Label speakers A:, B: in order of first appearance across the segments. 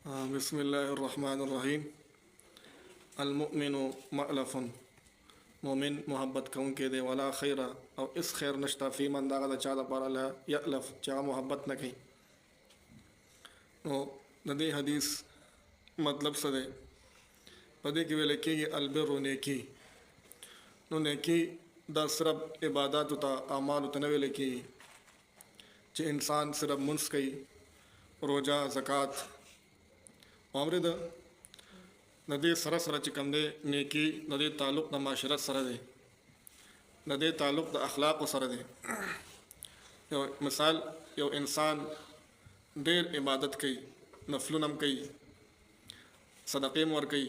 A: बिस्मिल्लाहिर्रहमानिर्रहीम। अलमुमिनु मअलफ़ुन, मोमिन मोहब्बत कौन के दे वला खैरा और इस खैर नश्ता फ़ी मन दागा चादा पर यअलफ़ चा मोहब्बत न कहीं। तो नदी हदीस मतलब सदे पदे की वेले की अलबिरु नेकी नो नेकी दा सिर्फ इबादत उता आमाल उतने वेले की चे इंसान सिर्फ मुंस कई रोजा ज़कात अमृद नदी सर सर चिकम दे नेकी नदी ताल्लुक़ द माशरत सर दे नदी ताल्लुक़ द अखलाक़ सर दे। यो मिसाल यो इंसान देर इबादत कई नफलुनम कई सदक़े मर कई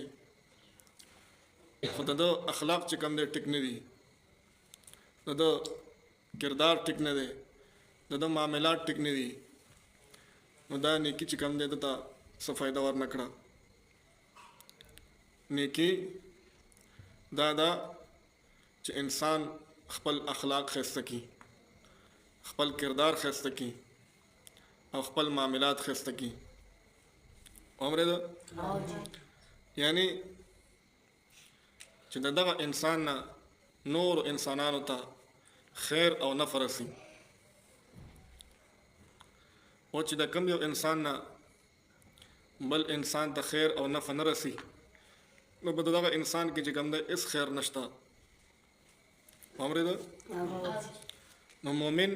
A: खुद दो अखलाक़ चिकम दे टिकने दी दो किरदार टिकने दे दो मामलात टिकने दी मुदा नेकी चिकम दे दता सफ़ायदा वर नकड़ा नेकी दादा च इंसान खपल अखलाक खस्त की खपल किरदार खस्त की और खपल मामलात खस्त की उम्र यानी च दगा इंसान ना नूर इंसानान होता खैर और नफ़रसी और च कम यो इंसान ना बल इंसान त खैर और नफ़ न रसी नो बदगा इंसान की जगम दे इस खैर नश्ता अमृद नो मोमिन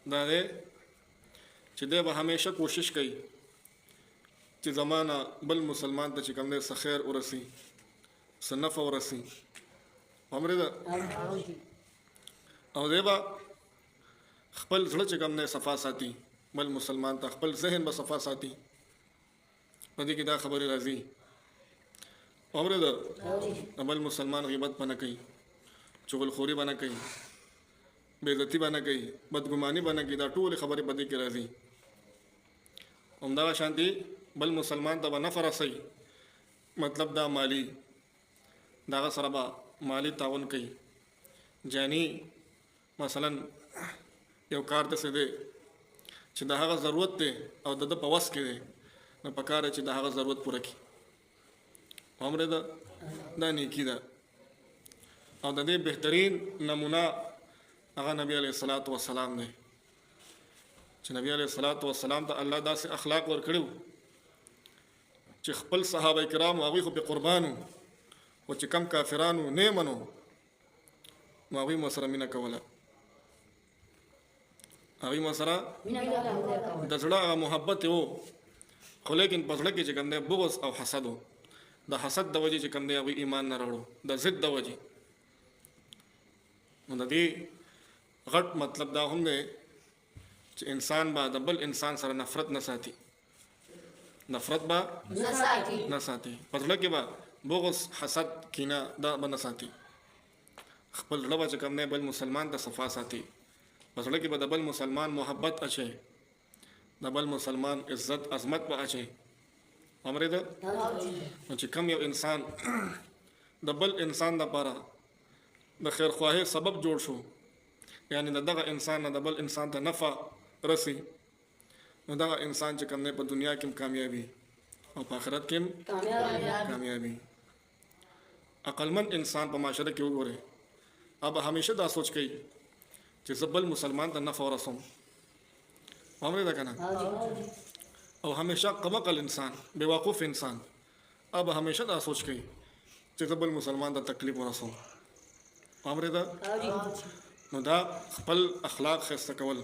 A: दादे चिदे वह हमेशा कोशिश कई कि ज़माना बल मुसलमान त चिकम दे सखैर उरसी सनफ़ उरसी अमृद और देवा खपल जड़ चिकम दे सफ़ा साथी बल मुसलमान त खपल जहन ब सफ़ा साथी पदी की दा खबर राजी अमृद अबल मुसलमान गिबत बना कही चुगलखोरी बना कही बेइज्जती बना कही बदगुमानी बना की दा टूल खबर पदी की राजी उमदा शांति बल मुसलमान तब नफ़र सही मतलब दा माली दागा सरबा माली तावन कही जानी मसलन यो कार से दे चिदाहा ज़रूरत दे और दद पवस के दे न पकार है चिदाहा ज़रूरत पूरा की हमरे दा नेकी दा और ददे बेहतरीन नमूना अगा नबी अलैहिस्सलातु वस्सलाम ने नबी अलैहिस्सलातु वस्सलाम तो अल्लाह दा से अखलाक वर कड़ू खपल सहाबा किराम आवी को बेकुर्बानू वो चिकम काफिरानू ने मनो मावी मसरा मिना कवला आवी मसरा दसड़ा मोहब्बत हो खो लेकिन पसड़ा की चिकम दे बुग़्ज़ और हसद हो द हसद दवजी चिकम दे अभी ईमान न रड़ो द ज़िद दवजी नदी गट मतलब दा हमने इंसान बा दबल इंसान सर नफ़रत न साथी नफ़रत बा न साथी पसड़ा के बा बुग़्ज़ हसद कीना दा ब न साथी खपल रबा चिकम दे बल मुसलमान द सफ़ा साथी पसड़ा के बा दबल मुसलमान मोहब्बत अच्छे दबल मुसलमान इज़्ज़त अज़मत पर अच्छे अमृद कम यो इंसान दबल इंसान द पारा द खैर ख्वाह सबब जोड़ शो यानी दगा इंसान न दबल इंसान त नफ़ा रसी दगा इंसान चिकम ने पर दुनिया की कामयाबी और आखिरत की कामयाबी अक्लमंद इंसान पर माशरे क्यों गोरे अब हमेशा दा सोच गई कि जबल मुसलमान त नफ़ा रसों हमरे दा कहना और हमेशा कमकल इंसान बेवकूफ़ इंसान अब हमेशा दा सोच गई कि जबल मुसलमान दा तकलीफ रसों हमरे दा दा खपल अखलाक खैस्त कवल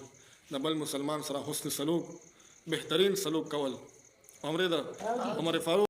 A: दबल मुसलमान सरा हुस्न सलूक बेहतरीन सलूक कवल हमरे दा उमर फारूक